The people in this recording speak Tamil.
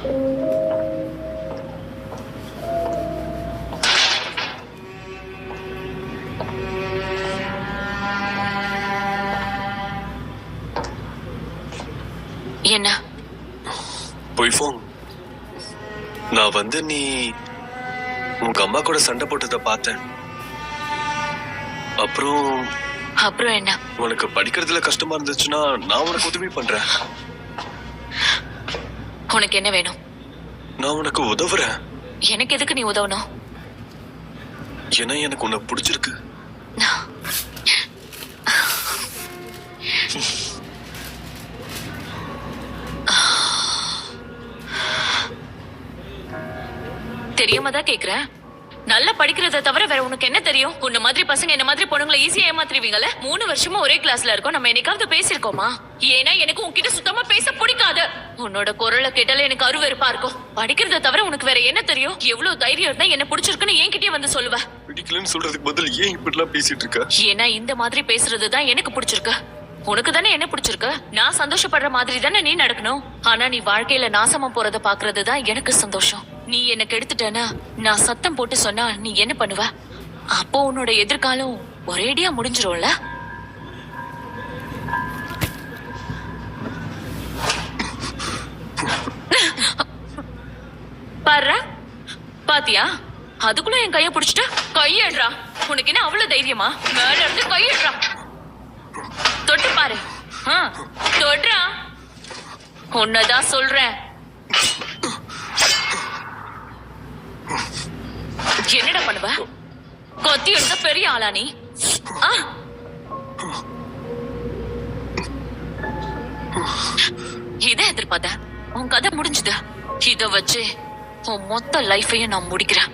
என்ன போய் போன். நான் நீ உங்க அம்மா கூட சண்டை போட்டதை பார்த்தேன். அப்புறம் என்ன? உனக்கு படிக்கிறதுல கஷ்டமா இருந்துச்சுன்னா நான் உனக்கு உதவி பண்றேன். உனக்கு என்ன வேணும்? நான் உனக்கு உதவுறேன். எனக்கு எதுக்கு நீ உதவணும்? ஏன்னா எனக்கு உன்னை பிடிச்சிருக்கு. தெரியாம தான் கேக்குறேன். நல்லா படிக்கிறத தவிர வேற உனக்கு என்ன தெரியும்? உன்ன மாதிரி பசங்க என்ன மாதிரி பொண்ணுங்களை ஈஸியா ஏமாத்திருவீங்கல்ல. 3 வருஷமா ஒரே கிளாஸ்ல இருக்கோம். நம்ம என்னைக்காவது பேசிருக்கோமா? ஏன்னா எனக்கு உன்கிட்ட சுத்தமா பேச பிடிக்காது. உன்னோட குரலை கேட்டாலே எனக்கு அருவருப்பா இருக்கும். படிக்கிறத தவிர உனக்கு வேற என்ன தெரியும்? எவ்வளவு தைரியம் இருந்தா என்ன பிடிச்சிருக்குன்னு என்கிட்டயே வந்து சொல்லுவ. பிடிக்கலன்னு சொல்றதுக்கு பதில் ஏன் இப்படிலாம் பேசிட்டு இருக்க? ஏன்னா இந்த மாதிரி பேசுறதுதான் எனக்கு பிடிச்சிருக்கு. உனக்கு தானே என்ன பிடிச்சிருக்கு. நான் சந்தோஷப்படுற மாதிரி தானே நீ நடக்கணும். ஆனா நீ வாழ்க்கையில நாசமா போறத பாக்குறதுதான் எனக்கு சந்தோஷம். நீ என்ன கெடுத்துட்டனா நான் சத்தம் போட்டு சொன்னா நீ என்ன பண்ணுவ? அப்போ உன்னோட எதிர்காலம் ஒரேடியா முடிஞ்சிரும்ல. பாரு, பாத்தியா? அதுக்குள்ள என் கைய பிடிச்சிட்ட. கையேடுறா. உனக்கு என்ன அவ்வளவு தைரியமா? மேல இருந்து கையேடுறா. தொட்டு பாரு. தொடுறா. உன்னதான் சொல்றேன். என்னடா பண்ணுவ? கொத்தி எடுத்த பெரிய ஆளா நீ? இதை எதிர்பார்த்த. உன் கதை முடிஞ்சுது. இத வச்சு உன் மொத்த லைஃபையும் நான் முடிக்கிறேன்.